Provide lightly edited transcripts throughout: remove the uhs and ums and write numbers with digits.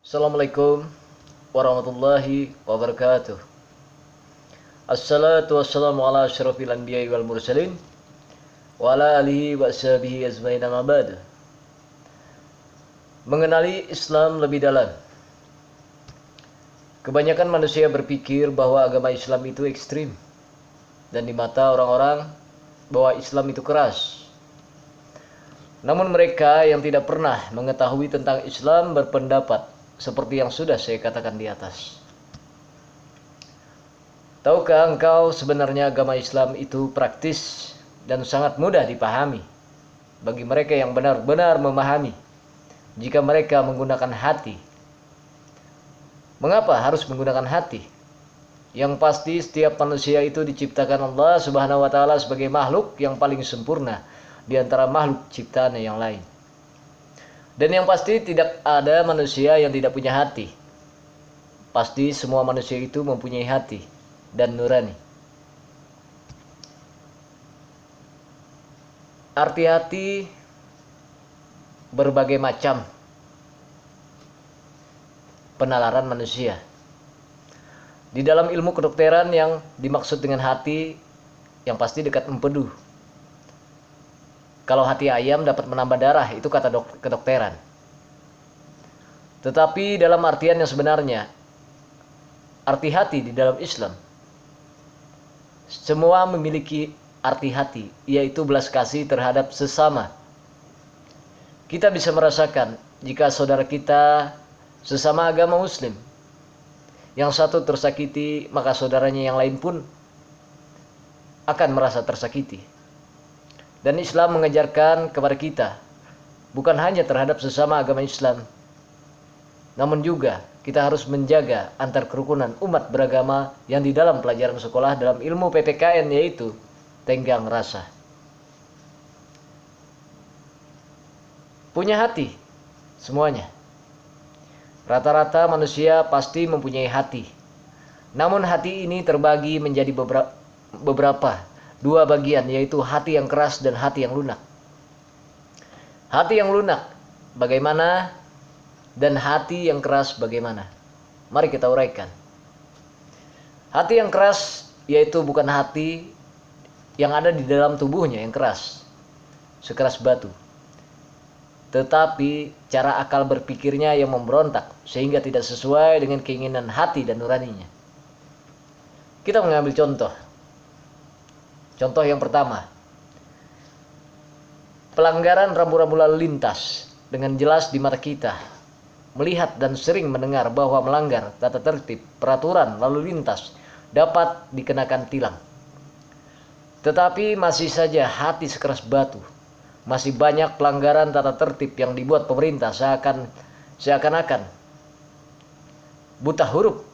Assalamualaikum warahmatullahi wabarakatuh. Assalatu wassalamu ala asyrafil anbiya'i wal mursalin wa ala alihi wa ashabihi ajmain amma ba'du. Mengenali Islam lebih dalam. Kebanyakan manusia berpikir bahwa agama Islam itu ekstrim, dan di mata orang-orang bahwa Islam itu keras. Namun mereka yang tidak pernah mengetahui tentang Islam berpendapat seperti yang sudah saya katakan di atas. Tahukah engkau sebenarnya agama Islam itu praktis dan sangat mudah dipahami bagi mereka yang benar-benar memahami jika mereka menggunakan hati. Mengapa harus menggunakan hati? Yang pasti setiap manusia itu diciptakan Allah Subhanahu wa taala sebagai makhluk yang paling sempurna di antara makhluk ciptaan yang lain. Dan yang pasti tidak ada manusia yang tidak punya hati. Pasti semua manusia itu mempunyai hati dan nurani. Arti hati berbagai macam penalaran manusia. Di dalam ilmu kedokteran yang dimaksud dengan hati yang pasti dekat empedu. Kalau hati ayam dapat menambah darah, itu kata kedokteran. Tetapi dalam artian yang sebenarnya, arti hati di dalam Islam, semua memiliki arti hati, yaitu belas kasih terhadap sesama. Kita bisa merasakan jika saudara kita sesama agama Muslim, yang satu tersakiti, maka saudaranya yang lain pun akan merasa tersakiti. Dan Islam mengajarkan kepada kita, bukan hanya terhadap sesama agama Islam, namun juga kita harus menjaga antar kerukunan umat beragama yang di dalam pelajaran sekolah dalam ilmu PPKN, yaitu tenggang rasa. Punya hati, semuanya. Rata-rata manusia pasti mempunyai hati. Namun hati ini terbagi menjadi dua bagian, yaitu hati yang keras dan hati yang lunak. Hati yang lunak bagaimana dan hati yang keras bagaimana? Mari kita uraikan. Hati yang keras yaitu bukan hati yang ada di dalam tubuhnya yang keras, sekeras batu, tetapi cara akal berpikirnya yang memberontak sehingga tidak sesuai dengan keinginan hati dan nuraninya. Kita mengambil contoh. Contoh yang pertama, pelanggaran rambu-rambu lalu lintas dengan jelas di mata kita, melihat dan sering mendengar bahwa melanggar tata tertib peraturan lalu lintas dapat dikenakan tilang. Tetapi masih saja hati sekeras batu. Masih banyak pelanggaran tata tertib yang dibuat pemerintah seakan-akan buta huruf,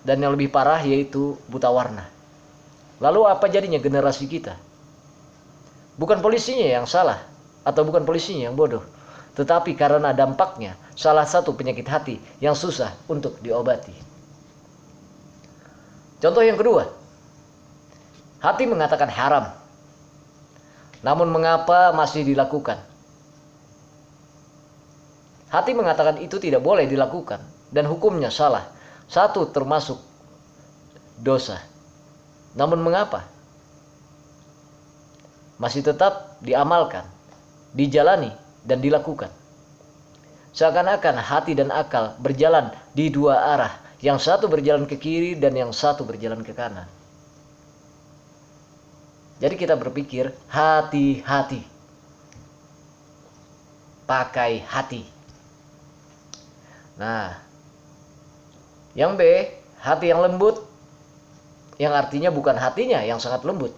dan yang lebih parah yaitu buta warna. Lalu apa jadinya generasi kita? Bukan polisinya yang salah atau bukan polisinya yang bodoh, tetapi karena dampaknya salah satu penyakit hati yang susah untuk diobati. Contoh yang kedua, hati mengatakan haram, namun mengapa masih dilakukan? Hati mengatakan itu tidak boleh dilakukan dan hukumnya salah, satu termasuk dosa. Namun mengapa masih tetap diamalkan, dijalani, dan dilakukan? Seakan-akan hati dan akal berjalan di dua arah, yang satu berjalan ke kiri dan yang satu berjalan ke kanan. Jadi kita berpikir hati-hati, pakai hati. Nah, yang B, hati yang lembut, yang artinya bukan hatinya yang sangat lembut,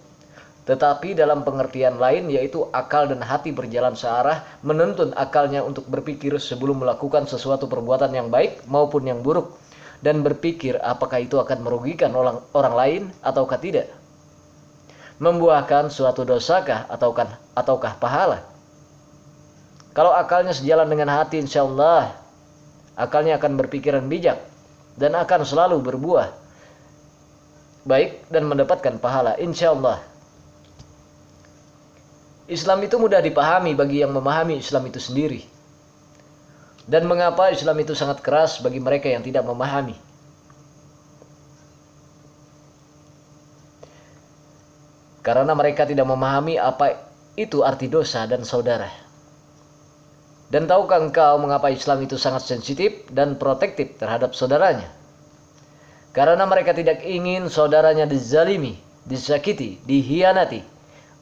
tetapi dalam pengertian lain yaitu akal dan hati berjalan searah, menuntun akalnya untuk berpikir sebelum melakukan sesuatu perbuatan yang baik maupun yang buruk, dan berpikir apakah itu akan merugikan orang lain ataukah tidak, membuahkan suatu dosakah ataukah pahala. Kalau akalnya sejalan dengan hati, insya Allah akalnya akan berpikiran bijak dan akan selalu berbuah baik dan mendapatkan pahala, insya Allah. Islam itu mudah dipahami bagi yang memahami Islam itu sendiri. Dan mengapa Islam itu sangat keras bagi mereka yang tidak memahami? Karena mereka tidak memahami apa itu arti dosa dan saudara. Dan tahukah engkau mengapa Islam itu sangat sensitif dan protektif terhadap saudaranya? Karena mereka tidak ingin saudaranya dizalimi, disakiti, dihianati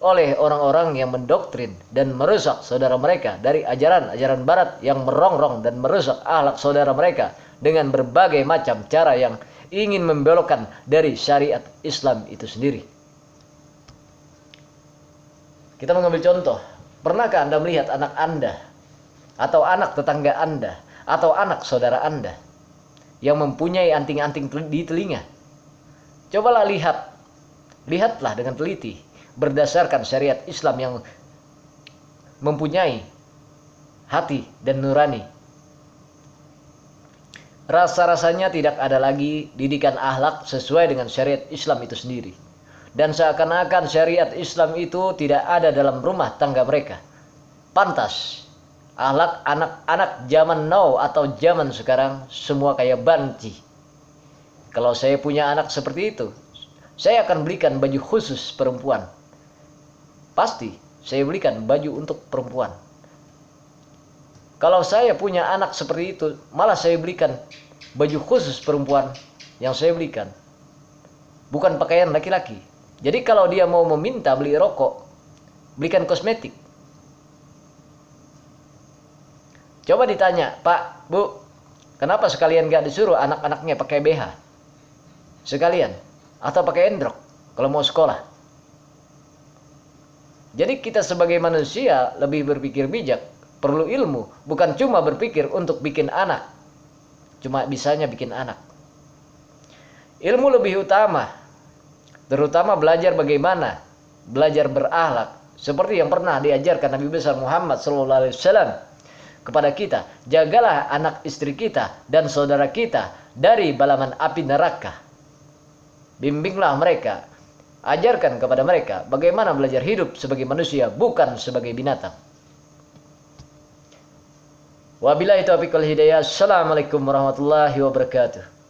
oleh orang-orang yang mendoktrin dan merusak saudara mereka dari ajaran-ajaran barat yang merongrong dan merusak akhlak saudara mereka dengan berbagai macam cara yang ingin membelokkan dari syariat Islam itu sendiri. Kita mengambil contoh, pernahkah Anda melihat anak Anda atau anak tetangga Anda atau anak saudara Anda yang mempunyai anting-anting di telinga? Cobalah lihatlah dengan teliti berdasarkan syariat Islam yang mempunyai hati dan nurani. Rasa-rasanya tidak ada lagi didikan akhlak sesuai dengan syariat Islam itu sendiri. Dan seakan-akan syariat Islam itu tidak ada dalam rumah tangga mereka. Pantas akhlak anak-anak zaman now atau zaman sekarang semua kayak banci. Kalau saya punya anak seperti itu, saya akan belikan baju khusus perempuan. Pasti saya belikan baju untuk perempuan. Kalau saya punya anak seperti itu, malah saya belikan baju khusus perempuan yang saya belikan. Bukan pakaian laki-laki. Jadi kalau dia mau meminta beli rokok, belikan kosmetik. Coba ditanya, Pak, Bu, kenapa sekalian gak disuruh anak-anaknya pakai BH? Sekalian. Atau pakai endrok kalau mau sekolah. Jadi kita sebagai manusia lebih berpikir bijak. Perlu ilmu. Bukan cuma berpikir untuk bikin anak. Cuma bisanya bikin anak. Ilmu lebih utama. Terutama belajar bagaimana. Belajar berakhlak. Seperti yang pernah diajarkan Nabi besar Muhammad SAW kepada kita. Jagalah anak istri kita dan saudara kita dari balaman api neraka. Bimbinglah mereka. Ajarkan kepada mereka bagaimana belajar hidup sebagai manusia, bukan sebagai binatang. Wabillahi taufiq wal hidayah. Assalamualaikum warahmatullahi wabarakatuh.